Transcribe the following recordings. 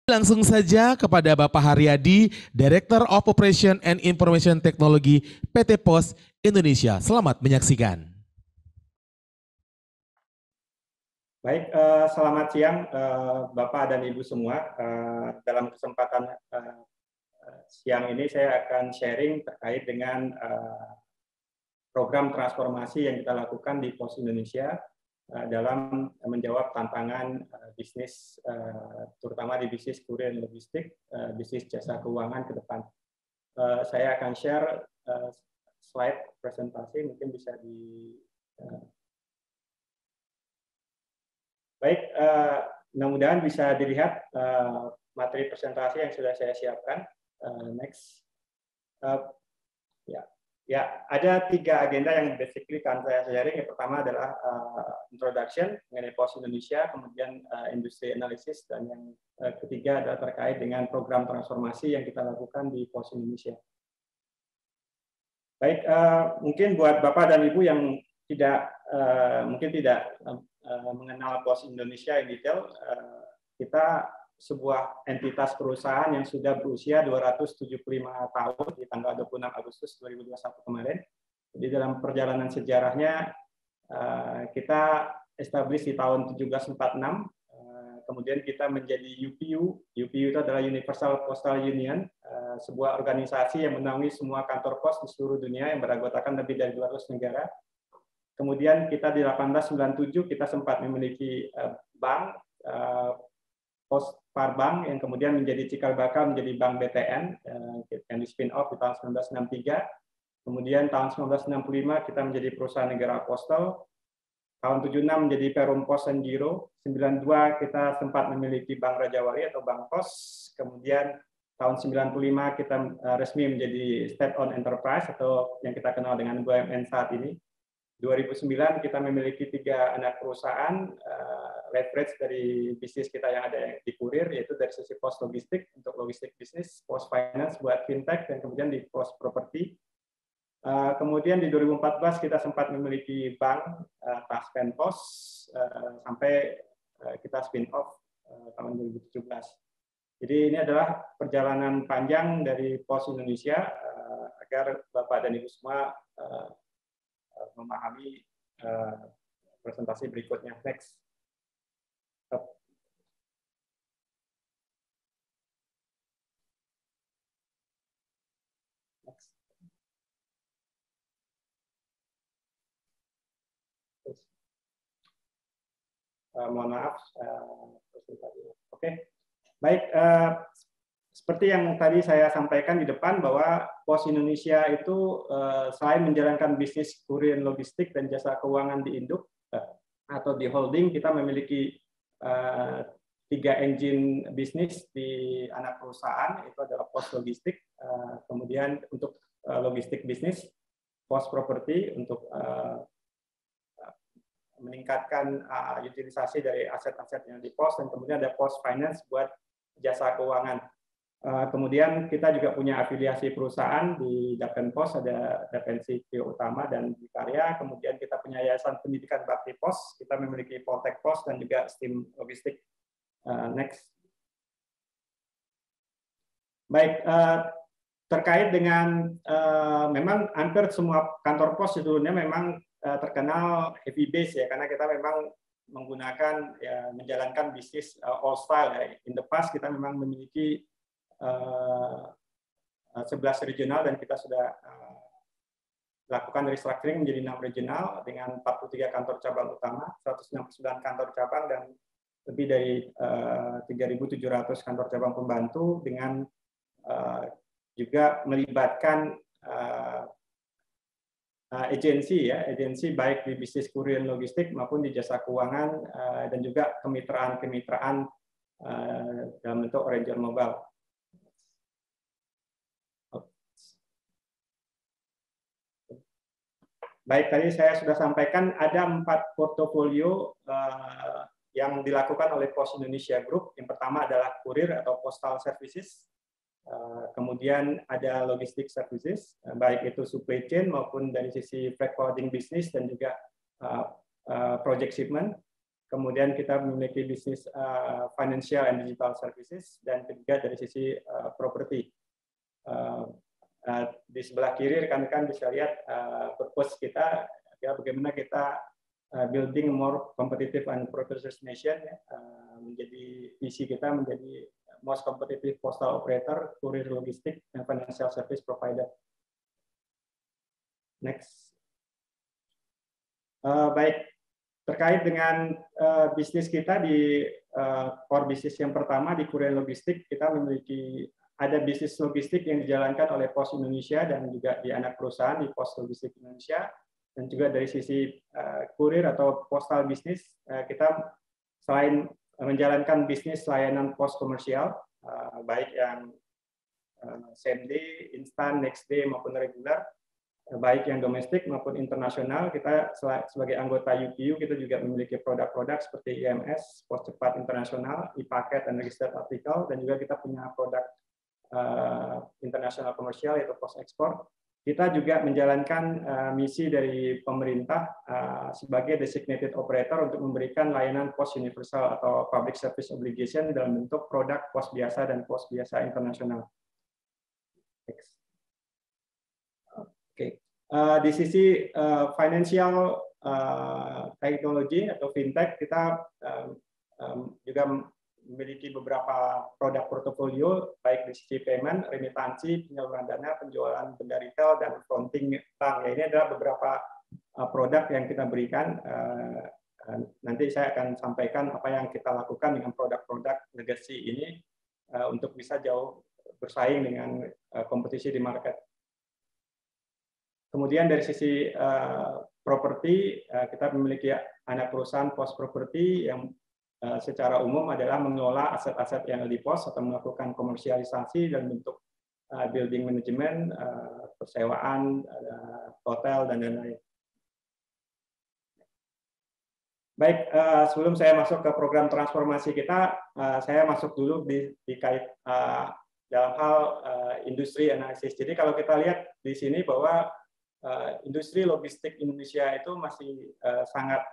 Langsung saja kepada Bapak Haryadi, Director of Operation and Information Technology PT POS Indonesia. Selamat menyaksikan. Baik, selamat siang Bapak dan Ibu semua. Dalam kesempatan siang ini saya akan sharing terkait dengan program transformasi yang kita lakukan di POS Indonesia dalam menjawab tantangan bisnis, terutama di bisnis kurir dan logistik, bisnis jasa keuangan ke depan. Saya akan share slide presentasi, mungkin bisa di... Baik, mudah-mudahan bisa dilihat materi presentasi yang sudah saya siapkan. Next. Ya, ada 3 agenda yang basically akan saya sharing. Yang pertama adalah introduction mengenai POS Indonesia, kemudian industry analysis, dan yang ketiga adalah terkait dengan program transformasi yang kita lakukan di POS Indonesia. Baik, mungkin buat Bapak dan Ibu yang mungkin tidak mengenal POS Indonesia yang detail, kita sebuah entitas perusahaan yang sudah berusia 275 tahun di tanggal 26 Agustus 2021 kemarin. Jadi dalam perjalanan sejarahnya kita establish di tahun 1746, kemudian kita menjadi UPU. UPU itu adalah Universal Postal Union, sebuah organisasi yang menaungi semua kantor pos di seluruh dunia yang beranggotakan lebih dari 200 negara. Kemudian kita di 1897 kita sempat memiliki bank, Pos Parbank, yang kemudian menjadi cikal bakal menjadi Bank BTN yang di spin off di tahun 1963. Kemudian tahun 1965 kita menjadi perusahaan negara postal. Tahun 76 menjadi Perum Pos and Giro. 92 kita sempat memiliki Bank Rajawali atau Bank Pos. Kemudian tahun 95 kita resmi menjadi State Owned Enterprise atau yang kita kenal dengan BUMN saat ini. 2009 kita memiliki 3 anak perusahaan, leverage dari bisnis kita yang ada di kurir, yaitu dari sisi pos logistik untuk logistik bisnis, pos finance buat fintech, dan kemudian di pos properti. Kemudian di 2014 kita sempat memiliki bank, Taspen Pos, sampai kita spin off tahun 2017. Jadi ini adalah perjalanan panjang dari POS Indonesia agar Bapak dan Ibu semua memahami presentasi berikutnya. Next. Next. Mohon maaf. Oke. Baik. Seperti yang tadi saya sampaikan di depan bahwa POS Indonesia itu selain menjalankan bisnis kurir logistik dan jasa keuangan di induk atau di holding, kita memiliki 3 engine bisnis di anak perusahaan, itu adalah pos logistik, kemudian untuk logistik bisnis, pos properti untuk meningkatkan utilisasi dari aset-aset yang di pos, dan kemudian ada pos finance buat jasa keuangan. Kemudian kita juga punya afiliasi perusahaan di Dapen Pos, ada Dapen CPO Utama dan Dikarya. Kemudian kita punya Yayasan Pendidikan Bakti Pos, kita memiliki Poltek Pos dan juga STIM Logistik. Next. Baik, terkait dengan memang hampir semua kantor pos di dunia memang terkenal heavy base ya, karena kita memang menggunakan menjalankan bisnis all style ya. In the past kita memang memiliki 11 regional dan kita sudah lakukan restructuring menjadi 6 regional dengan 43 kantor cabang utama, 169 kantor cabang, dan lebih dari 3.700 kantor cabang pembantu, dengan juga melibatkan agensi ya, agensi baik di bisnis kurir logistik maupun di jasa keuangan, dan juga kemitraan dalam bentuk Ranger Mobile. Baik, tadi saya sudah sampaikan ada 4 portofolio yang dilakukan oleh POS Indonesia Group. Yang pertama adalah kurir atau postal services, kemudian ada logistic services, baik itu supply chain maupun dari sisi freight forwarding business dan juga project shipment. kemudian kita memiliki bisnis financial and digital services, dan ketiga dari sisi properti. Di sebelah kiri rekan-rekan bisa lihat purpose kita, ya, bagaimana kita building more competitive and progressive nation, ya. Menjadi visi kita menjadi most competitive postal operator, courier logistik, dan financial service provider. Next. Baik, terkait dengan bisnis kita di core bisnis yang pertama di courier logistik, kita memiliki ada bisnis logistik yang dijalankan oleh Pos Indonesia dan juga di anak perusahaan di Pos Logistik Indonesia, dan juga dari sisi kurir atau postal bisnis, kita selain menjalankan bisnis layanan pos komersial, baik yang same day, instan, next day maupun reguler, baik yang domestik maupun internasional. Kita sebagai anggota UPU kita juga memiliki produk-produk seperti IMS, pos cepat internasional, e-paket dan registered artikel, dan juga kita punya produk internasional komersial yaitu pos ekspor. Kita juga menjalankan misi dari pemerintah sebagai designated operator untuk memberikan layanan pos universal atau public service obligation dalam bentuk produk pos biasa dan pos biasa internasional. Oke. Di sisi financial technology atau fintech, kita juga memiliki beberapa produk portofolio, baik di sisi payment, remitansi, penyaluran dana, penjualan benda retail, dan fronting bank. Ya, ini adalah beberapa produk yang kita berikan. Nanti saya akan sampaikan apa yang kita lakukan dengan produk-produk legacy ini untuk bisa jauh bersaing dengan kompetisi di market. Kemudian dari sisi properti, kita memiliki anak perusahaan pos properti yang secara umum adalah mengelola aset-aset yang ada di pos atau melakukan komersialisasi dan bentuk building management, persewaan, hotel, dan lain-lain. Baik, sebelum saya masuk ke program transformasi kita, saya masuk dulu di kait dalam hal industri analisis. Jadi kalau kita lihat di sini bahwa industri logistik Indonesia itu masih sangat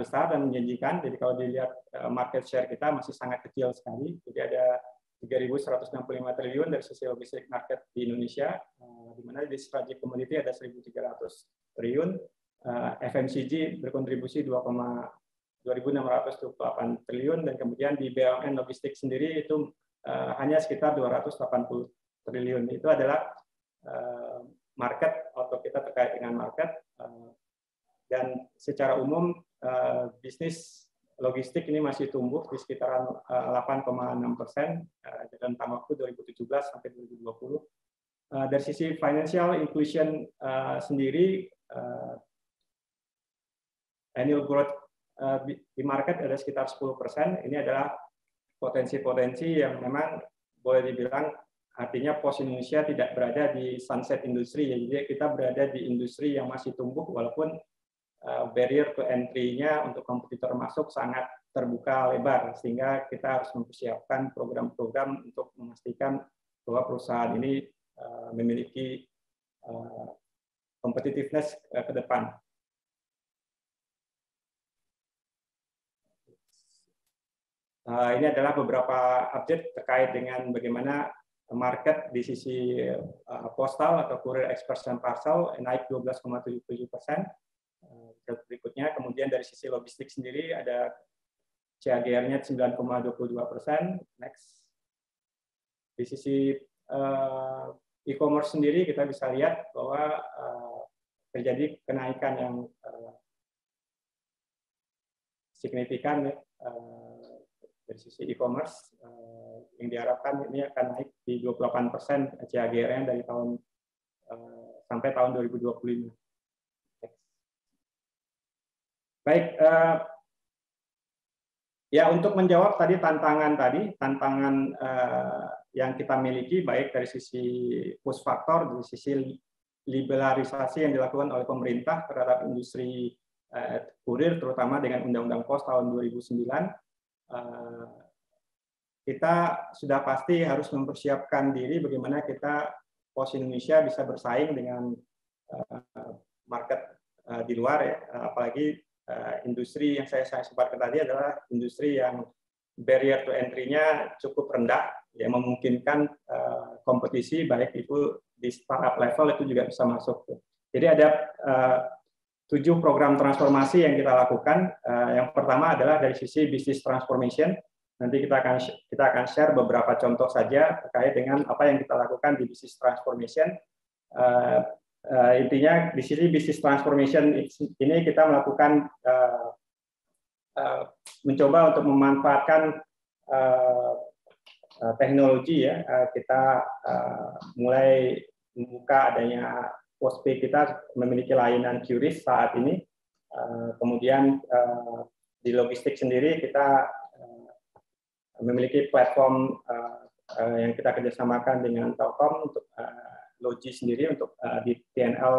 besar dan menjanjikan. Jadi kalau dilihat market share kita masih sangat kecil sekali. Jadi ada 3.165 triliun dari sisi logistik market di Indonesia, di mana di strategic commodity ada 1.300 triliun, FMCG berkontribusi 2.628 triliun, dan kemudian di BUMN logistik sendiri itu hanya sekitar 280 triliun. Itu adalah market atau kita terkait dengan market, dan secara umum bisnis logistik ini masih tumbuh di sekitaran 8,6% dalam tengah waktu 2017 sampai 2020. Dari sisi financial inclusion sendiri, annual growth di market ada sekitar 10%. Ini adalah potensi-potensi yang memang boleh dibilang artinya Pos Indonesia tidak berada di sunset industri, jadi kita berada di industri yang masih tumbuh walaupun barrier to entry-nya untuk kompetitor masuk sangat terbuka lebar, sehingga kita harus mempersiapkan program-program untuk memastikan bahwa perusahaan ini memiliki competitiveness ke depan. Ini adalah beberapa update terkait dengan bagaimana market di sisi postal atau courier express dan parcel naik 12,77%. Berikutnya, kemudian dari sisi logistik sendiri ada CAGR-nya 9,22%. Next. Di sisi e-commerce sendiri kita bisa lihat bahwa terjadi kenaikan yang signifikan, dari sisi e-commerce yang diharapkan ini akan naik di 28% CAGR-nya dari tahun sampai tahun 2025. Baik, ya untuk menjawab tantangan yang kita miliki baik dari sisi push factor, dari sisi liberalisasi yang dilakukan oleh pemerintah terhadap industri kurir, terutama dengan Undang-Undang Pos tahun 2009. Kita sudah pasti harus mempersiapkan diri bagaimana kita Pos Indonesia bisa bersaing dengan market di luar, ya, apalagi industri yang saya sebutkan tadi adalah industri yang barrier to entry-nya cukup rendah, yang memungkinkan kompetisi baik itu di startup level itu juga bisa masuk. Jadi ada 7 program transformasi yang kita lakukan. Yang pertama adalah dari sisi business transformation. Nanti kita akan share beberapa contoh saja terkait dengan apa yang kita lakukan di business transformation. Intinya di sisi business transformation ini kita melakukan mencoba untuk memanfaatkan teknologi ya. Kita mulai membuka adanya Postpay, kita memiliki layanan QRIS saat ini. Kemudian di logistik sendiri kita memiliki platform yang kita kerjasamakan dengan Telkom untuk Logi sendiri untuk di TNL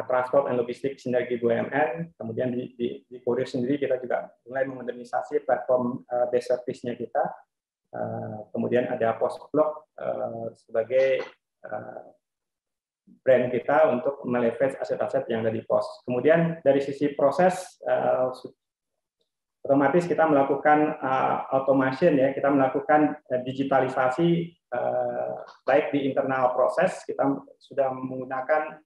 Transport and Logistik Sinergi BUMN. Kemudian di Kurir sendiri kita juga mulai memodernisasi platform base service-nya kita. Kemudian ada Postblok sebagai brand kita untuk meleverage aset-aset yang ada di pos. Kemudian dari sisi proses, otomatis kita melakukan automation ya, kita melakukan digitalisasi baik di internal proses, kita sudah menggunakan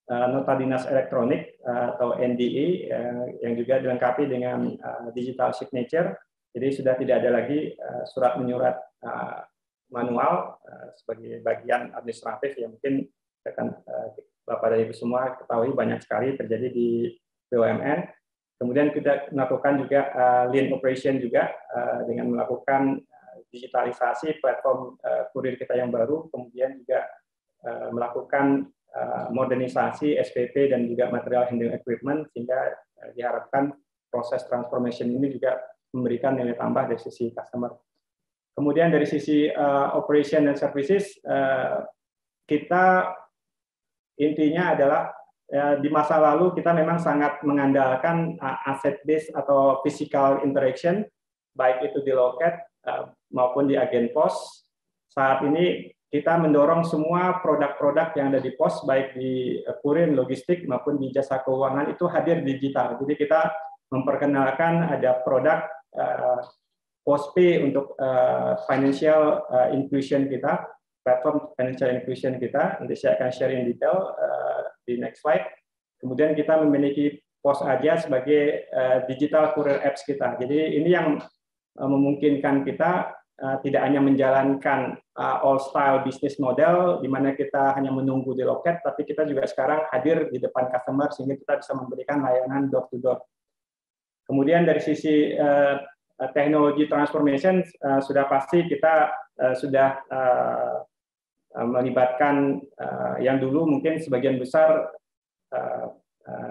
nota dinas elektronik atau NDE yang juga dilengkapi dengan digital signature. Jadi sudah tidak ada lagi surat menyurat manual sebagai bagian administratif yang mungkin akan Bapak dan Ibu semua ketahui banyak sekali terjadi di BUMN. Kemudian kita melakukan juga lean operation juga dengan melakukan digitalisasi platform kurir kita yang baru, kemudian juga melakukan modernisasi SPP dan juga material handling equipment sehingga diharapkan proses transformation ini juga memberikan nilai tambah dari sisi customer. Kemudian dari sisi operation dan services, kita intinya adalah di masa lalu kita memang sangat mengandalkan asset base atau physical interaction, baik itu di loket maupun di agen pos. Saat ini kita mendorong semua produk-produk yang ada di pos, baik di kurir, logistik maupun di jasa keuangan itu hadir digital. Jadi kita memperkenalkan ada produk Postpay untuk financial inclusion kita, platform financial inclusion kita. Nanti saya akan share in detail di next slide. Kemudian kita memiliki Pos Aja sebagai digital courier apps kita. Jadi ini yang memungkinkan kita tidak hanya menjalankan all style business model di mana kita hanya menunggu di loket, tapi kita juga sekarang hadir di depan customer sehingga kita bisa memberikan layanan door to door. Kemudian dari sisi teknologi transformation sudah pasti kita sudah melibatkan yang dulu mungkin sebagian besar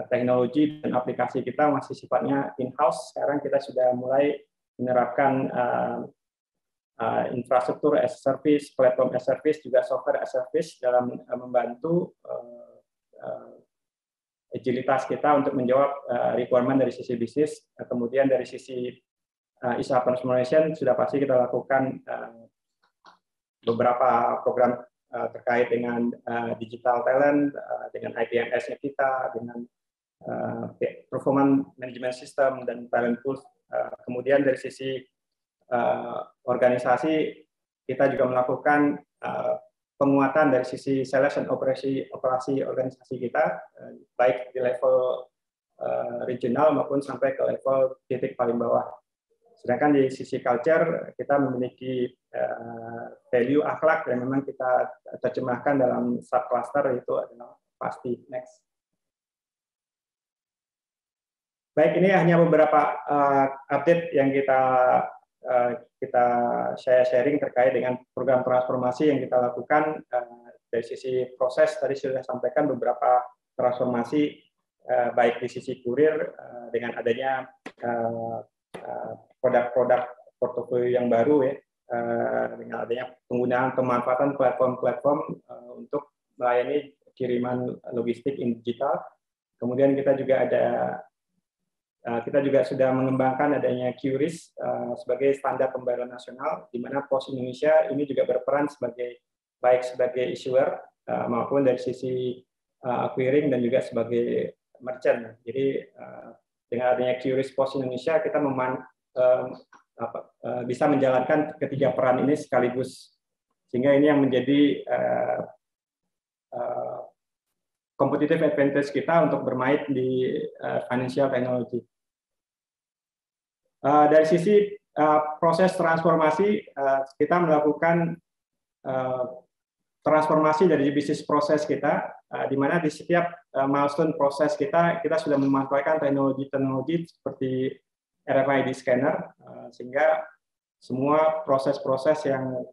teknologi dan aplikasi kita masih sifatnya in-house. Sekarang kita sudah mulai menerapkan infrastruktur as a service, platform as a service, juga software as a service dalam membantu agilitas kita untuk menjawab requirement dari sisi bisnis. Kemudian dari sisi ISA transformation sudah pasti kita lakukan beberapa program terkait dengan digital talent, dengan IPMS-nya kita, dengan performance management system dan talent pool. Kemudian dari sisi organisasi kita juga melakukan penguatan dari sisi sales dan operasi organisasi kita, baik di level regional maupun sampai ke level titik paling bawah. Sedangkan di sisi culture kita memiliki value akhlak yang memang kita terjemahkan dalam subcluster, itu adalah pasti. Next. Baik, ini hanya beberapa update yang saya sharing terkait dengan program transformasi yang kita lakukan. Dari sisi proses tadi sudah sampaikan beberapa transformasi baik di sisi kurir dengan adanya produk-produk portofolio yang baru ya, dengan adanya penggunaan pemanfaatan platform-platform untuk melayani kiriman logistik in digital. Kemudian kita juga sudah mengembangkan adanya QRIS sebagai standar pembayaran nasional, di mana Pos Indonesia ini juga berperan baik sebagai issuer maupun dari sisi acquiring dan juga sebagai merchant. Jadi dengan adanya QRIS POS Indonesia kita bisa menjalankan ketiga peran ini sekaligus, sehingga ini yang menjadi competitive advantage kita untuk bermain di financial technology. Dari sisi proses transformasi, kita melakukan transformasi dari bisnis proses kita, di mana di setiap milestone proses kita sudah memanfaatkan teknologi seperti RFID scanner, sehingga semua proses-proses yang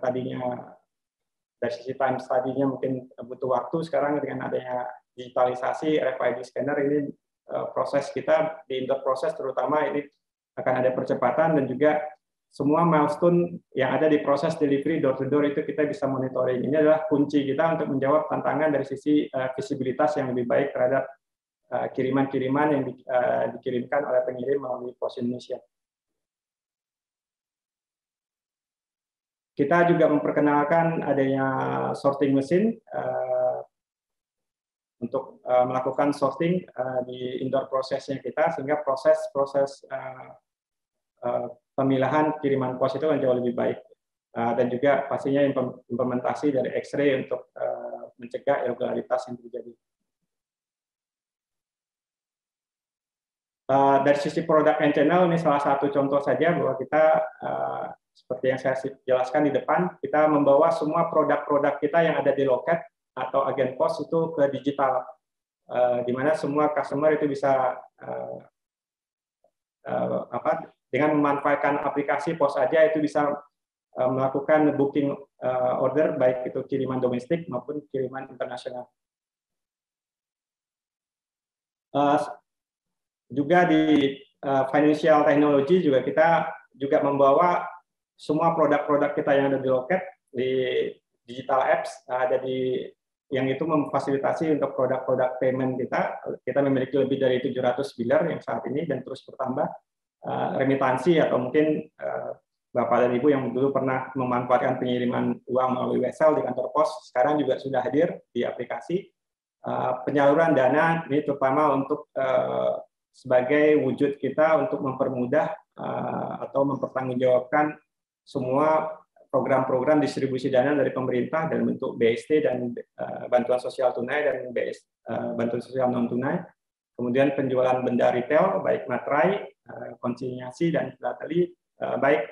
tadinya dari sisi time study-nya mungkin butuh waktu, sekarang dengan adanya digitalisasi RFID scanner ini proses kita di indoor proses terutama ini akan ada percepatan, dan juga semua milestone yang ada di proses delivery door to door itu kita bisa monitoring. Ini adalah kunci kita untuk menjawab tantangan dari sisi visibilitas yang lebih baik terhadap kiriman-kiriman yang dikirimkan oleh pengirim melalui POS Indonesia. Kita juga memperkenalkan adanya sorting mesin untuk melakukan sorting di indoor prosesnya kita, sehingga proses pemilahan kiriman pos itu jauh lebih baik. Dan juga pastinya implementasi dari X-ray untuk mencegah irregularitas yang terjadi. Dari sisi product and channel, ini salah satu contoh saja bahwa kita seperti yang saya jelaskan di depan, kita membawa semua produk-produk kita yang ada di loket atau agen pos itu ke digital, di mana semua customer itu bisa dengan memanfaatkan aplikasi pos aja itu bisa melakukan booking order, baik itu kiriman domestik maupun kiriman internasional. Juga di financial technology juga kita juga membawa semua produk-produk kita yang ada di loket di digital apps, ada di yang itu memfasilitasi untuk produk-produk payment kita. Kita memiliki lebih dari 700 biller yang saat ini dan terus bertambah. Remitansi atau mungkin Bapak dan Ibu yang dulu pernah memanfaatkan pengiriman uang melalui wesel di kantor pos, sekarang juga sudah hadir di aplikasi. Penyaluran dana ini terutama untuk sebagai wujud kita untuk mempermudah atau mempertanggungjawabkan semua program-program distribusi dana dari pemerintah dalam bentuk BST dan bantuan sosial tunai dan bantuan sosial non tunai. Kemudian penjualan benda retail baik materai, konsinyasi dan filateli, baik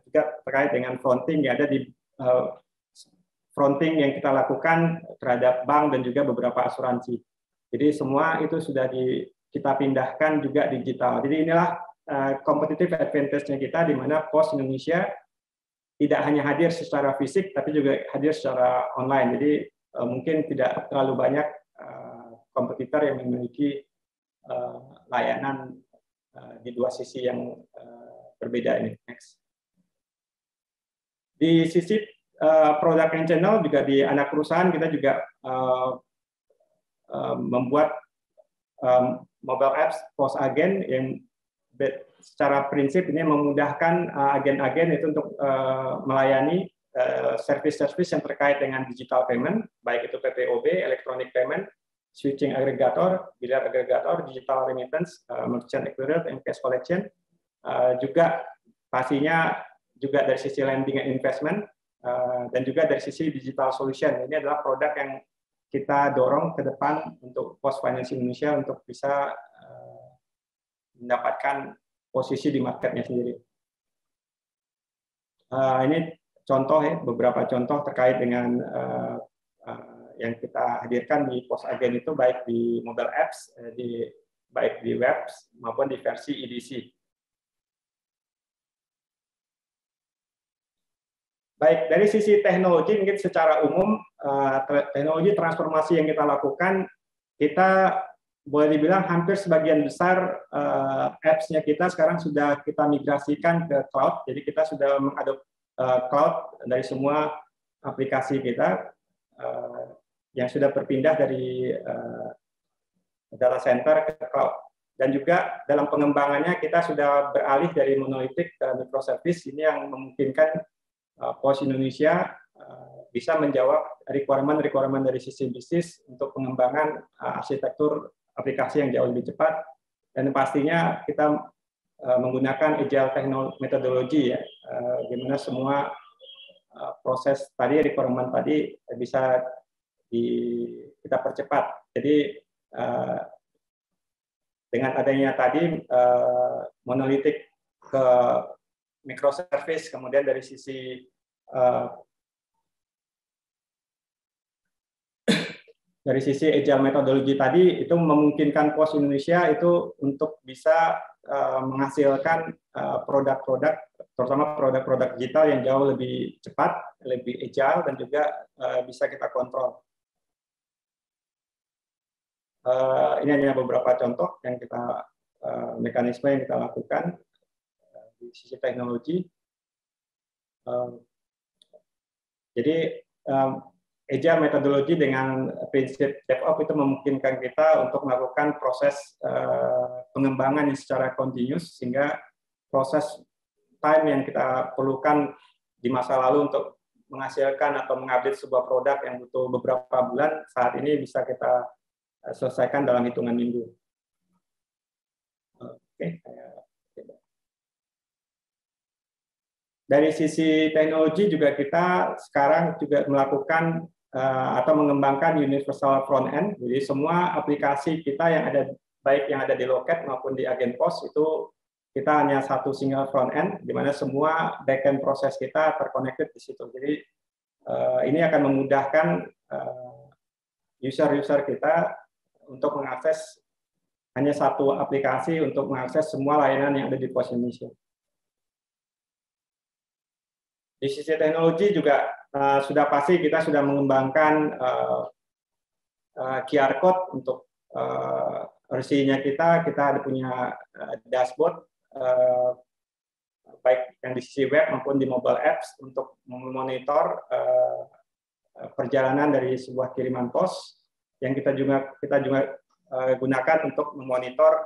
juga terkait dengan fronting yang ada di fronting yang kita lakukan terhadap bank dan juga beberapa asuransi. Jadi semua itu sudah kita pindahkan juga digital. Jadi inilah competitive advantage-nya kita, di mana POS Indonesia tidak hanya hadir secara fisik, tapi juga hadir secara online. Jadi mungkin tidak terlalu banyak kompetitor yang memiliki layanan di dua sisi yang berbeda ini. Next. Di sisi product and channel juga di anak perusahaan kita juga membuat mobile apps POS Agen yang secara prinsip ini memudahkan agen-agen itu untuk melayani service-service yang terkait dengan digital payment, baik itu PPOB, electronic payment, switching agregator, bilir agregator, digital remittance, merchant acquirer, and cash collection. Juga pastinya juga dari sisi lending and investment, dan juga dari sisi digital solution. Ini adalah produk yang kita dorong ke depan untuk POS Finance Indonesia untuk bisa mendapatkan posisi di marketnya sendiri. Ini contoh ya, beberapa contoh terkait dengan yang kita hadirkan di POS Agen itu baik di mobile apps, baik di web maupun di versi EDC. Baik, dari sisi teknologi mungkin secara umum, teknologi transformasi yang kita lakukan, kita boleh dibilang hampir sebagian besar apps-nya kita sekarang sudah kita migrasikan ke cloud. Jadi kita sudah mengadop cloud dari semua aplikasi kita yang sudah berpindah dari data center ke cloud. Dan juga dalam pengembangannya kita sudah beralih dari monolitik ke microservice. Ini yang memungkinkan POS Indonesia bisa menjawab requirement dari sisi bisnis untuk pengembangan arsitektur aplikasi yang jauh lebih cepat, dan pastinya kita menggunakan agile methodology ya, gimana semua proses tadi requirement tadi bisa kita percepat. Jadi dengan adanya tadi monolitik ke microservice, kemudian dari sisi agile methodology tadi itu memungkinkan POS Indonesia itu untuk bisa menghasilkan produk-produk, terutama produk-produk digital yang jauh lebih cepat, lebih agile, dan juga bisa kita kontrol. Ini hanya beberapa contoh yang kita mekanisme yang kita lakukan di sisi teknologi. Jadi agile metodologi dengan prinsip DevOps itu memungkinkan kita untuk melakukan proses pengembangan yang secara continuous, sehingga proses time yang kita perlukan di masa lalu untuk menghasilkan atau mengupdate sebuah produk yang butuh beberapa bulan, saat ini bisa kita selesaikan dalam hitungan minggu. Oke. Dari sisi teknologi juga kita sekarang juga melakukan atau mengembangkan universal front end. Jadi semua aplikasi kita yang ada, baik yang ada di Loket maupun di agen POS, itu kita hanya satu single front end, di mana semua back-end proses kita terconnected di situ. Jadi ini akan memudahkan user-user kita untuk mengakses hanya satu aplikasi untuk mengakses semua layanan yang ada di POS Indonesia. Di sisi teknologi juga sudah pasti kita sudah mengembangkan QR code untuk versinya kita ada punya dashboard baik yang di sisi web maupun di mobile apps untuk memonitor perjalanan dari sebuah kiriman pos, yang kita juga gunakan untuk memonitor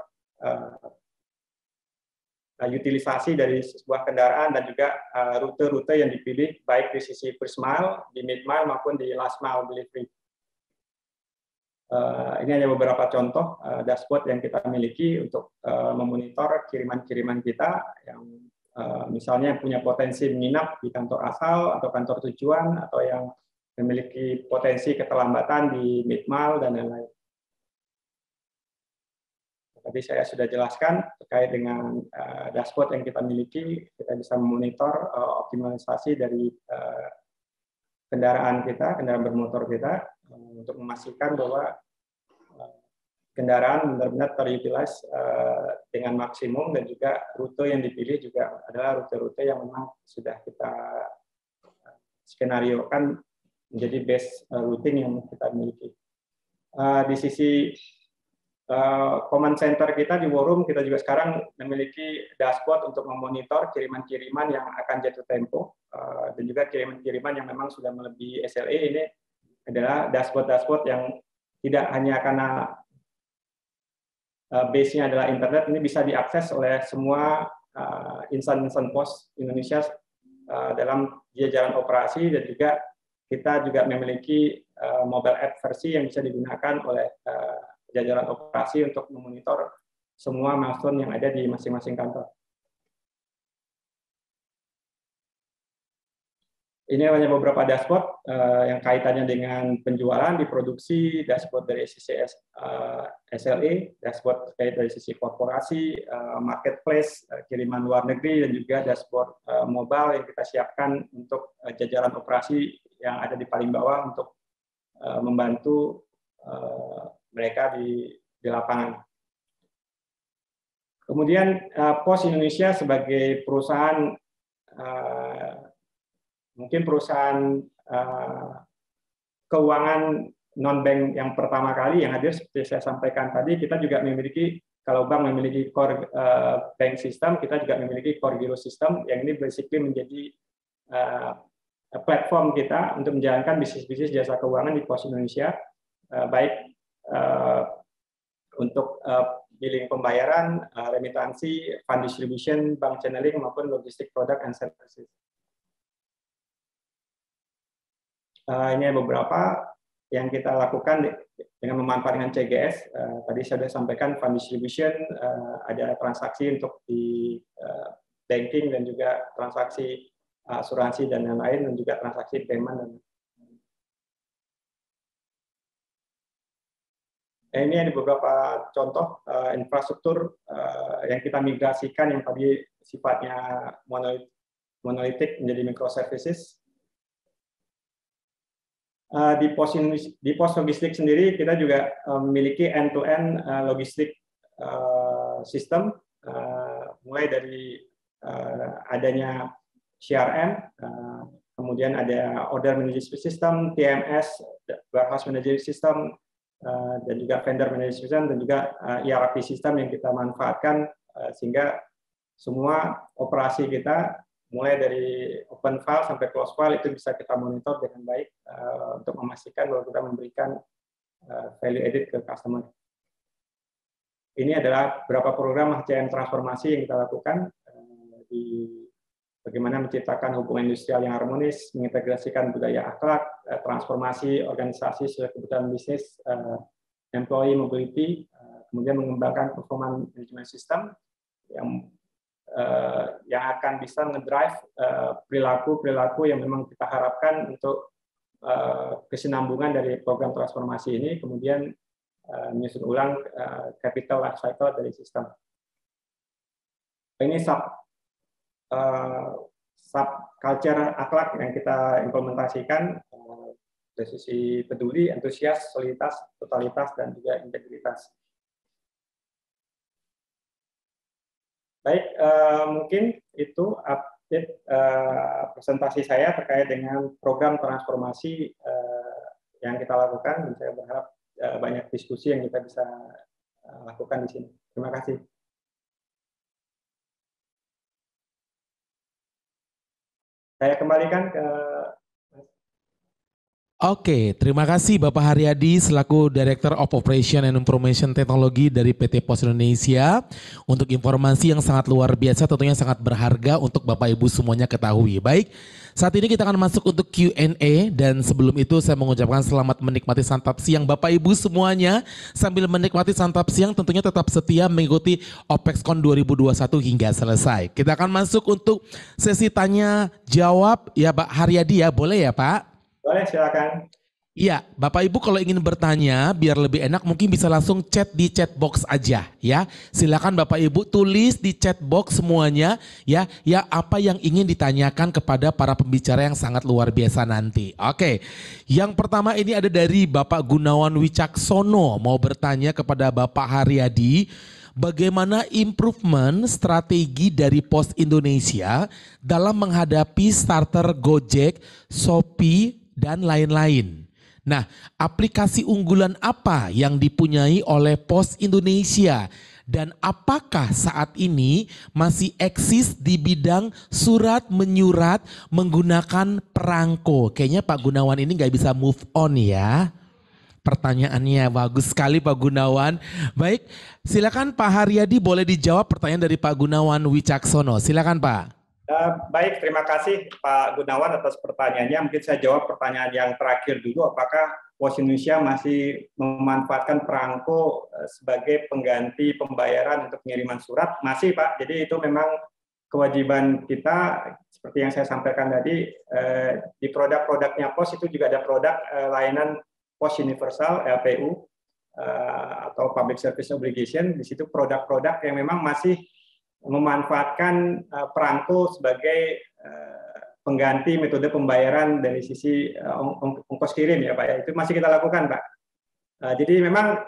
utilisasi dari sebuah kendaraan dan juga rute-rute yang dipilih baik di sisi first mile, di mid mile maupun di last mile delivery. Ini hanya beberapa contoh dashboard yang kita miliki untuk memonitor kiriman-kiriman kita yang misalnya punya potensi menginap di kantor asal atau kantor tujuan, atau yang memiliki potensi keterlambatan di mid mile dan lain-lain. Tadi saya sudah jelaskan terkait dengan dashboard yang kita miliki, kita bisa memonitor optimalisasi dari kendaraan bermotor kita, untuk memastikan bahwa kendaraan benar-benar terutilize dengan maksimum, dan juga rute yang dipilih juga adalah rute-rute yang memang sudah kita skenariokan menjadi base routing yang kita miliki. Di sisi command center kita di War Room, kita juga sekarang memiliki dashboard untuk memonitor kiriman-kiriman yang akan jatuh tempo, dan juga kiriman-kiriman yang memang sudah melebihi SLA. Ini adalah dashboard-dashboard yang tidak hanya karena base-nya adalah internet, ini bisa diakses oleh semua insan-insan POS Indonesia dalam jajaran operasi, dan juga kita juga memiliki mobile app versi yang bisa digunakan oleh jajaran operasi untuk memonitor semua milestone yang ada di masing-masing kantor. Ini hanya beberapa dashboard yang kaitannya dengan penjualan di produksi, dashboard dari sisi SLA, dashboard terkait dari sisi korporasi, marketplace, kiriman luar negeri, dan juga dashboard mobile yang kita siapkan untuk jajaran operasi yang ada di paling bawah untuk membantu mereka di lapangan. Kemudian POS Indonesia sebagai perusahaan, mungkin perusahaan keuangan non-bank yang pertama kali yang hadir, seperti saya sampaikan tadi, kita juga memiliki, kalau bank memiliki core bank system, kita juga memiliki core giro system, yang ini basically menjadi platform kita untuk menjalankan bisnis-bisnis jasa keuangan di POS Indonesia, baik untuk billing pembayaran, remitansi, fund distribution, bank channeling, maupun logistik product and services. Ini beberapa yang kita lakukan dengan memanfaatkan CGS, tadi saya sudah sampaikan fund distribution, ada transaksi untuk di banking dan juga transaksi asuransi dan lain-lain, dan juga transaksi payment. Ini ada beberapa contoh infrastruktur yang kita migrasikan yang tadi sifatnya monolitik menjadi microservices. Di pos logistik sendiri kita juga memiliki end-to-end logistik sistem, mulai dari adanya CRM, kemudian ada order management system, TMS, warehouse management system, dan juga vendor management system, dan juga ERP system yang kita manfaatkan sehingga semua operasi kita mulai dari open file sampai close file itu bisa kita monitor dengan baik untuk memastikan bahwa kita memberikan value added ke customer. Ini adalah beberapa program HCM transformasi yang kita lakukan di bagaimana menciptakan hubungan industrial yang harmonis, mengintegrasikan budaya akhlak, transformasi organisasi sesuai kebutuhan bisnis, employee mobility, kemudian mengembangkan performance management system yang akan bisa ngedrive perilaku-perilaku yang memang kita harapkan untuk kesinambungan dari program transformasi ini, kemudian menyusun ulang capital life cycle dari sistem. Ini sub culture akhlak yang kita implementasikan dari sisi peduli, antusias, soliditas, totalitas, dan juga integritas. Baik, mungkin itu update presentasi saya terkait dengan program transformasi yang kita lakukan, dan saya berharap banyak diskusi yang kita bisa lakukan di sini. Terima kasih. Saya kembalikan ke... Oke, terima kasih Bapak Haryadi selaku Director of Operation and Information Technology dari PT Pos Indonesia untuk informasi yang sangat luar biasa, tentunya sangat berharga untuk Bapak Ibu semuanya ketahui. Baik, saat ini kita akan masuk untuk Q&A, dan sebelum itu saya mengucapkan selamat menikmati santap siang Bapak Ibu semuanya. Sambil menikmati santap siang tentunya tetap setia mengikuti OPEXCON 2021 hingga selesai. Kita akan masuk untuk sesi tanya jawab ya Pak Haryadi ya, boleh ya Pak? Boleh, silakan. Iya, Bapak Ibu kalau ingin bertanya biar lebih enak mungkin bisa langsung chat di chat box aja ya. Silakan Bapak Ibu tulis di chat box semuanya ya apa yang ingin ditanyakan kepada para pembicara yang sangat luar biasa nanti. Oke. Yang pertama ini ada dari Bapak Gunawan Wicaksono mau bertanya kepada Bapak Haryadi. Bagaimana improvement strategi dari Pos Indonesia dalam menghadapi starter Gojek, Shopee, dan lain-lain. Nah, aplikasi unggulan apa yang dipunyai oleh Pos Indonesia dan apakah saat ini masih eksis di bidang surat menyurat menggunakan perangko? Kayaknya Pak Gunawan ini nggak bisa move on ya. Pertanyaannya bagus sekali Pak Gunawan. Baik, silakan Pak Haryadi boleh dijawab pertanyaan dari Pak Gunawan Wicaksono. Silakan Pak. Baik, terima kasih Pak Gunawan atas pertanyaannya. Mungkin saya jawab pertanyaan yang terakhir dulu. Apakah Pos Indonesia masih memanfaatkan perangko sebagai pengganti pembayaran untuk pengiriman surat? Masih Pak. Jadi itu memang kewajiban kita. Seperti yang saya sampaikan tadi, di produk-produknya Pos itu juga ada produk layanan Pos Universal (LPU) atau Public Service Obligation. Di situ produk-produk yang memang masih memanfaatkan perangko sebagai pengganti metode pembayaran dari sisi ongkos kirim ya Pak ya. Itu masih kita lakukan Pak. Jadi memang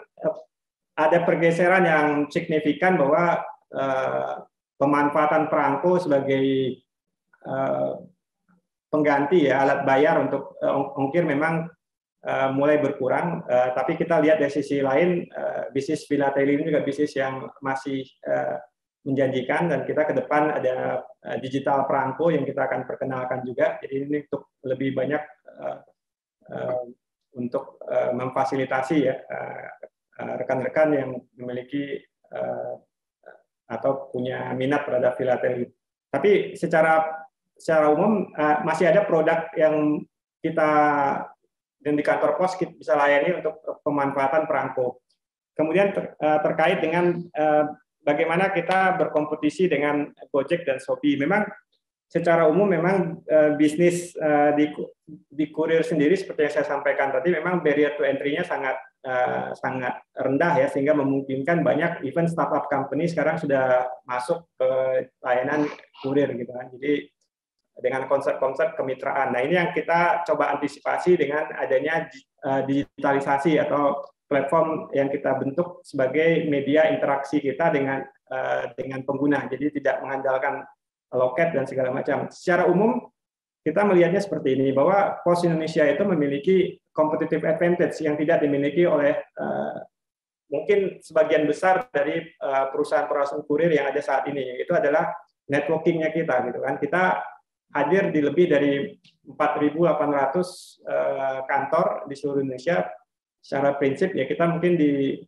ada pergeseran yang signifikan bahwa pemanfaatan perangko sebagai pengganti ya alat bayar untuk ongkir memang mulai berkurang. Tapi kita lihat dari sisi lain bisnis philately ini juga bisnis yang masih menjanjikan, dan kita ke depan ada digital perangko yang kita akan perkenalkan juga. Jadi ini untuk lebih banyak untuk memfasilitasi ya rekan-rekan yang memiliki atau punya minat terhadap filateli. Tapi secara umum masih ada produk yang kita dan di kantor pos kita bisa layani untuk pemanfaatan perangko. Kemudian terkait dengan bagaimana kita berkompetisi dengan Gojek dan Shopee. Memang secara umum memang bisnis di kurir sendiri seperti yang saya sampaikan tadi memang barrier to entry-nya sangat rendah ya, sehingga memungkinkan banyak even startup company sekarang sudah masuk ke layanan kurir gitu kan. Jadi dengan konsep-konsep kemitraan. Nah, ini yang kita coba antisipasi dengan adanya digitalisasi atau platform yang kita bentuk sebagai media interaksi kita dengan pengguna. Jadi tidak mengandalkan loket dan segala macam. Secara umum kita melihatnya seperti ini, bahwa Pos Indonesia itu memiliki competitive advantage yang tidak dimiliki oleh mungkin sebagian besar dari perusahaan-perusahaan kurir yang ada saat ini. Itu adalah networking-nya kita gitu kan. Kita hadir di lebih dari 4.800 kantor di seluruh Indonesia. Secara prinsip ya kita mungkin di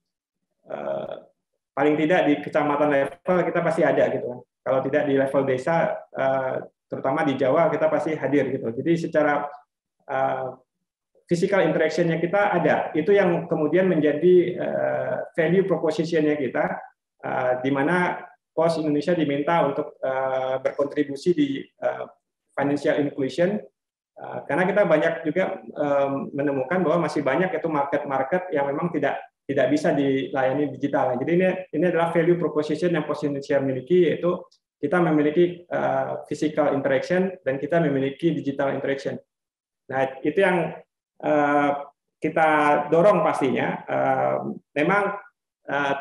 paling tidak di kecamatan level kita pasti ada gitu kan. Kalau tidak di level desa, terutama di Jawa kita pasti hadir gitu. Jadi secara physical interaction-nya kita ada. Itu yang kemudian menjadi value proposition-nya kita, di mana Pos Indonesia diminta untuk berkontribusi di financial inclusion, karena kita banyak juga menemukan bahwa masih banyak itu market-market yang memang tidak bisa dilayani digital. Jadi ini adalah value proposition yang Pos Indonesia miliki, yaitu kita memiliki physical interaction dan kita memiliki digital interaction. Nah, itu yang kita dorong pastinya. Memang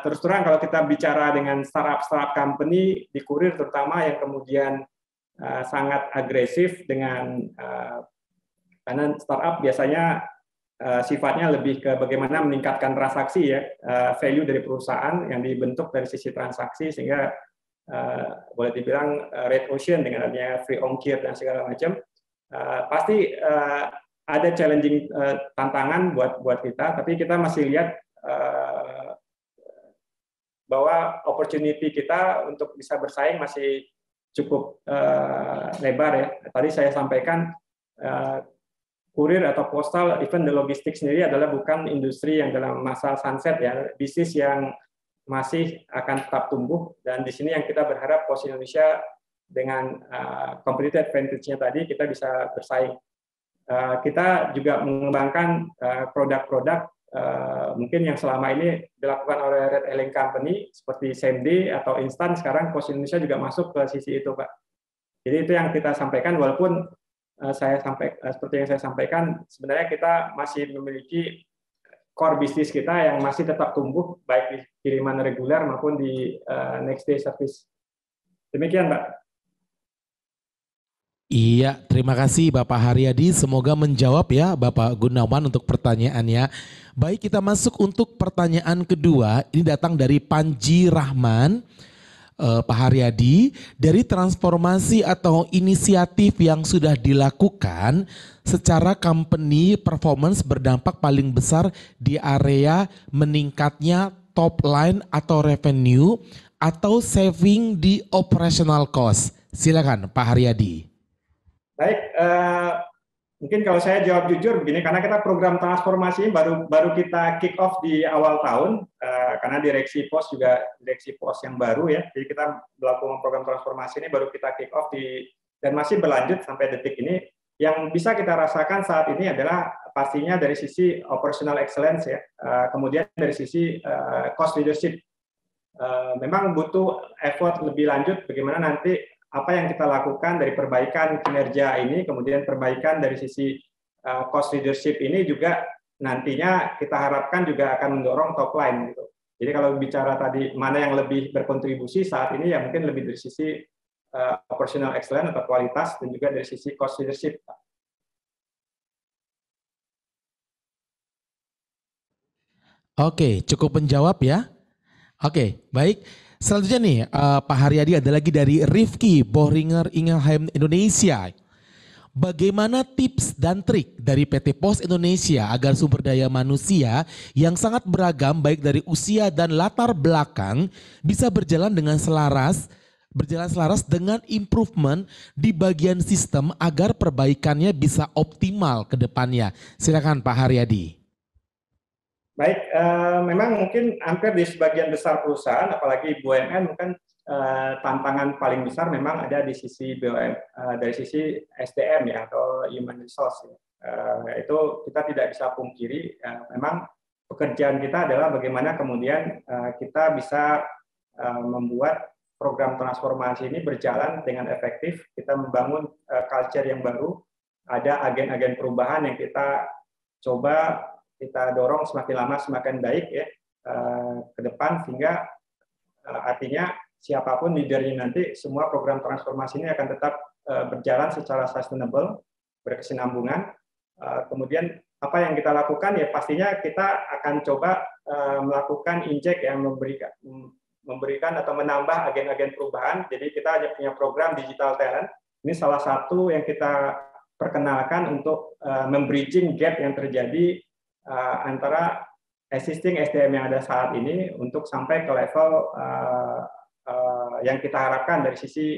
terus terang kalau kita bicara dengan startup company di kurir terutama yang kemudian sangat agresif dengan karena startup biasanya sifatnya lebih ke bagaimana meningkatkan transaksi ya, value dari perusahaan yang dibentuk dari sisi transaksi, sehingga boleh dibilang red ocean dengan adanya free ongkir dan segala macam, pasti ada challenging tantangan buat kita, tapi kita masih lihat bahwa opportunity kita untuk bisa bersaing masih cukup lebar ya. Tadi saya sampaikan kurir atau postal, even the logistik sendiri adalah bukan industri yang dalam masa sunset ya, bisnis yang masih akan tetap tumbuh, dan di sini yang kita berharap Pos Indonesia dengan competitive advantage-nya tadi kita bisa bersaing. Kita juga mengembangkan produk-produk mungkin yang selama ini dilakukan oleh Red Hailing Company seperti same day atau instan, sekarang Pos Indonesia juga masuk ke sisi itu, Pak. Jadi itu yang kita sampaikan, walaupun seperti yang saya sampaikan, sebenarnya kita masih memiliki core bisnis kita yang masih tetap tumbuh, baik di kiriman reguler maupun di next day service. Demikian, Pak. Iya, terima kasih Bapak Haryadi. Semoga menjawab ya Bapak Gunawan untuk pertanyaannya. Baik, kita masuk untuk pertanyaan kedua. Ini datang dari Panji Rahman. Pak Haryadi, dari transformasi atau inisiatif yang sudah dilakukan, secara company performance berdampak paling besar di area meningkatnya top line atau revenue atau saving di operational cost. Silakan Pak Haryadi. Baik, mungkin kalau saya jawab jujur begini, karena kita program transformasi baru kita kick off di awal tahun, karena direksi pos juga direksi pos yang baru ya, jadi kita melakukan program transformasi ini baru kita kick off dan masih berlanjut sampai detik ini. Yang bisa kita rasakan saat ini adalah pastinya dari sisi operational excellence ya, kemudian dari sisi cost leadership. Memang butuh effort lebih lanjut bagaimana nanti apa yang kita lakukan dari perbaikan kinerja ini, kemudian perbaikan dari sisi cost leadership ini juga nantinya kita harapkan juga akan mendorong top line gitu. Jadi kalau bicara tadi mana yang lebih berkontribusi saat ini ya mungkin lebih dari sisi operational excellence atau kualitas dan juga dari sisi cost leadership. Oke, cukup menjawab ya. Oke, baik. Selanjutnya nih Pak Haryadi ada lagi dari Rifki Bohringer Ingelheim Indonesia. Bagaimana tips dan trik dari PT Pos Indonesia agar sumber daya manusia yang sangat beragam baik dari usia dan latar belakang bisa berjalan dengan selaras berjalan selaras dengan improvement di bagian sistem agar perbaikannya bisa optimal ke depannya. Silakan Pak Haryadi. Baik, memang mungkin hampir di sebagian besar perusahaan, apalagi BUMN, mungkin tantangan paling besar memang ada di sisi dari sisi SDM ya, atau human resource. Itu kita tidak bisa pungkiri. Memang pekerjaan kita adalah bagaimana kemudian kita bisa membuat program transformasi ini berjalan dengan efektif. Kita membangun culture yang baru, ada agen-agen perubahan yang kita coba kita dorong semakin lama semakin baik ya ke depan, sehingga artinya siapapun leadernya nanti, semua program transformasi ini akan tetap berjalan secara sustainable, berkesinambungan. Kemudian apa yang kita lakukan ya pastinya kita akan coba melakukan injek yang memberikan atau menambah agen-agen perubahan. Jadi kita ada punya program digital talent. Ini salah satu yang kita perkenalkan untuk membridging gap yang terjadi antara existing SDM yang ada saat ini untuk sampai ke level yang kita harapkan dari sisi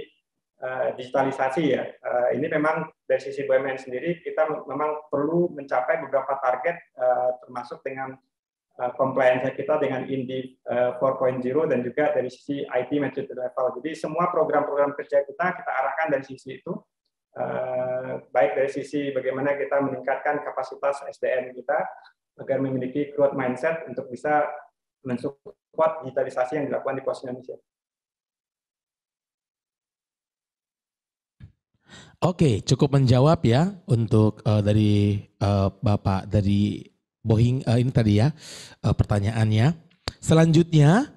digitalisasi ya. Ini memang dari sisi BUMN sendiri kita memang perlu mencapai beberapa target termasuk dengan compliance kita dengan INDI 4.0 dan juga dari sisi IT maturity level. Jadi semua program-program kerja kita arahkan dari sisi itu. Baik dari sisi bagaimana kita meningkatkan kapasitas SDM kita agar memiliki growth mindset untuk bisa mensupport digitalisasi yang dilakukan di Pos Indonesia. Oke, cukup menjawab ya untuk dari Bapak dari Boeing ini tadi ya pertanyaannya. Selanjutnya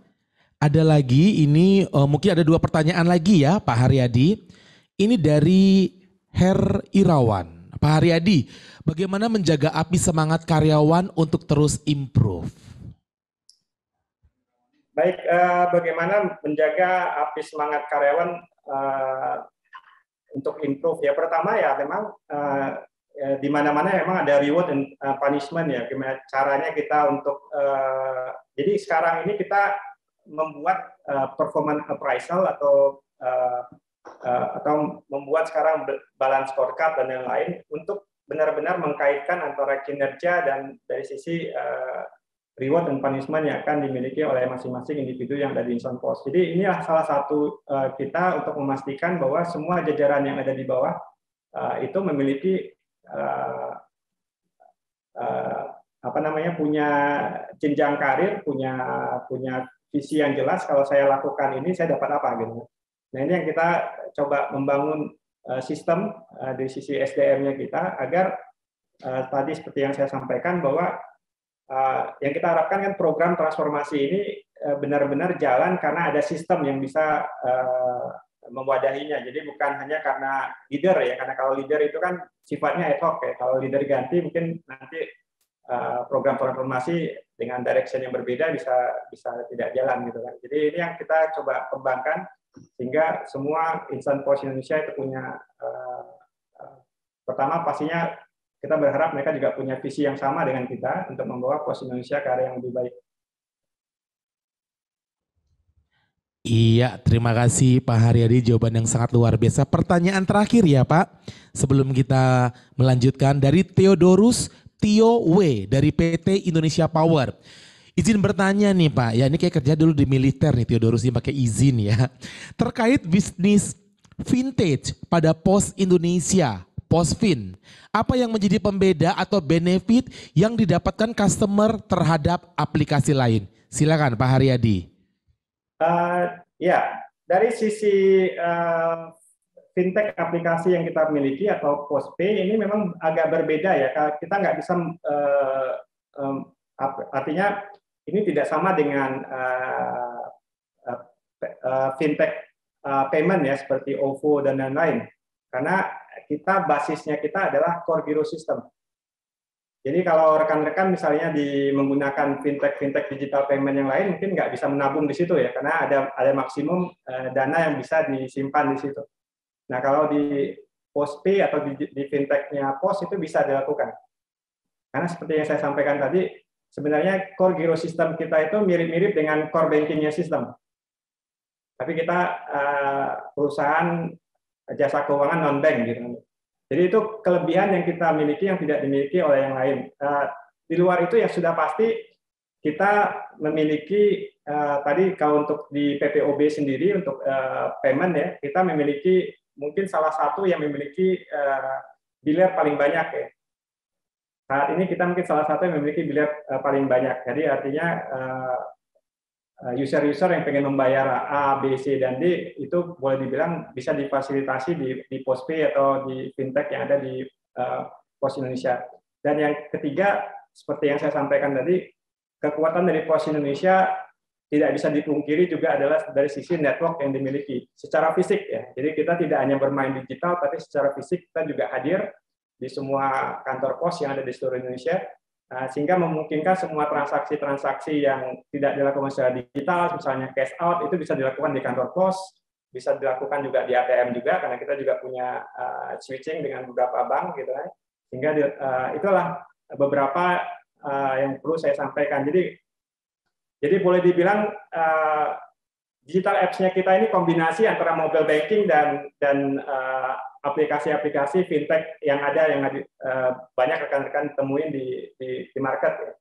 ada lagi ini mungkin ada 2 pertanyaan lagi ya Pak Haryadi. Ini dari Her Irawan. Pak Haryadi, bagaimana menjaga api semangat karyawan untuk terus improve? Baik, bagaimana menjaga api semangat karyawan untuk improve ya. Pertama ya memang di mana-mana memang ada reward dan punishment ya. Gimana caranya kita untuk jadi sekarang ini kita membuat performance appraisal atau membuat sekarang balance scorecard dan yang lain untuk benar-benar mengkaitkan antara kinerja dan dari sisi reward dan punishment yang akan dimiliki oleh masing-masing individu yang ada di insan pos. Jadi inilah salah satu kita untuk memastikan bahwa semua jajaran yang ada di bawah itu memiliki punya jenjang karir, punya visi yang jelas. Kalau saya lakukan ini, saya dapat apa gitu. Nah ini yang kita coba membangun sistem dari sisi SDM-nya kita agar tadi seperti yang saya sampaikan bahwa yang kita harapkan kan program transformasi ini benar-benar jalan karena ada sistem yang bisa mewadahinya. Jadi bukan hanya karena leader ya, karena kalau leader itu kan sifatnya ad hoc ya. Kalau leader ganti mungkin nanti program transformasi dengan direction yang berbeda bisa tidak jalan gitu kan. Jadi ini yang kita coba kembangkan sehingga semua insan pos Indonesia itu punya pertama pastinya kita berharap mereka juga punya visi yang sama dengan kita untuk membawa Pos Indonesia ke arah yang lebih baik. Iya, terima kasih Pak Haryadi, jawaban yang sangat luar biasa. Pertanyaan terakhir ya Pak, sebelum kita melanjutkan dari Theodorus Tio W dari PT Indonesia Power. Izin bertanya nih Pak, ya ini kayak kerja dulu di militer nih Theodorus, ini pakai izin ya. Terkait bisnis vintage pada Pos Indonesia, Posfin, apa yang menjadi pembeda atau benefit yang didapatkan customer terhadap aplikasi lain? Silakan Pak Haryadi. Ya, dari sisi fintech aplikasi yang kita miliki atau Postpay ini memang agak berbeda ya. Kita nggak bisa artinya ini tidak sama dengan fintech payment ya seperti OVO dan lain-lain. Karena basisnya kita adalah core giro system. Jadi kalau rekan-rekan misalnya menggunakan fintech digital payment yang lain mungkin nggak bisa menabung di situ ya, karena ada maksimum dana yang bisa disimpan di situ. Nah kalau di Postpay atau di fintechnya Pos itu bisa dilakukan. Karena seperti yang saya sampaikan tadi, sebenarnya core giro system kita itu mirip-mirip dengan core bankingnya sistem. Tapi kita perusahaan jasa keuangan non-bank gitu. Jadi itu kelebihan yang kita miliki yang tidak dimiliki oleh yang lain. Di luar itu yang sudah pasti kita memiliki tadi kalau untuk di PPOB sendiri untuk payment ya, kita memiliki mungkin salah satu yang memiliki biliar paling banyak ya. Saat ini kita mungkin salah satu yang memiliki biliar paling banyak. Jadi artinya user-user yang pengen membayar A, B, C, dan D itu boleh dibilang bisa difasilitasi di Postpay atau di fintech yang ada di Pos Indonesia. Dan yang ketiga, seperti yang saya sampaikan tadi, kekuatan dari Pos Indonesia tidak bisa dipungkiri juga adalah dari sisi network yang dimiliki secara fisik ya. Jadi kita tidak hanya bermain digital, tapi secara fisik kita juga hadir di semua kantor pos yang ada di seluruh Indonesia. Sehingga memungkinkan semua transaksi-transaksi yang tidak dilakukan secara digital, misalnya cash out, itu bisa dilakukan di kantor pos, bisa dilakukan juga di ATM juga, karena kita juga punya switching dengan beberapa bank, gitu kan. Sehingga itulah beberapa yang perlu saya sampaikan. Jadi boleh dibilang digital apps-nya kita ini kombinasi antara mobile banking dan aplikasi-aplikasi fintech yang ada banyak rekan-rekan temuin di market.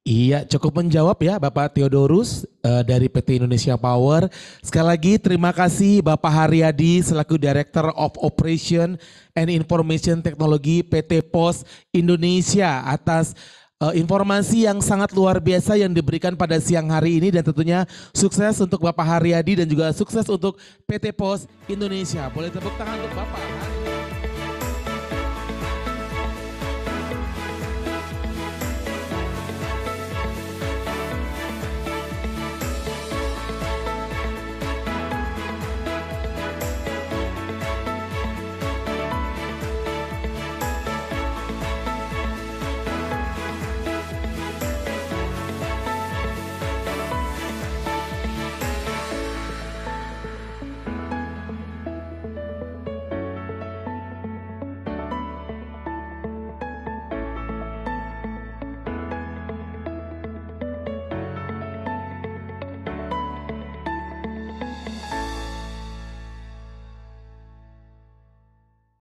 Iya, cukup menjawab ya Bapak Theodorus dari PT Indonesia Power. Sekali lagi terima kasih Bapak Haryadi selaku Director of Operation and Information Technology PT Pos Indonesia atas informasi yang sangat luar biasa yang diberikan pada siang hari ini, dan tentunya sukses untuk Bapak Haryadi dan juga sukses untuk PT Pos Indonesia. Boleh tepuk tangan untuk Bapak Haryadi.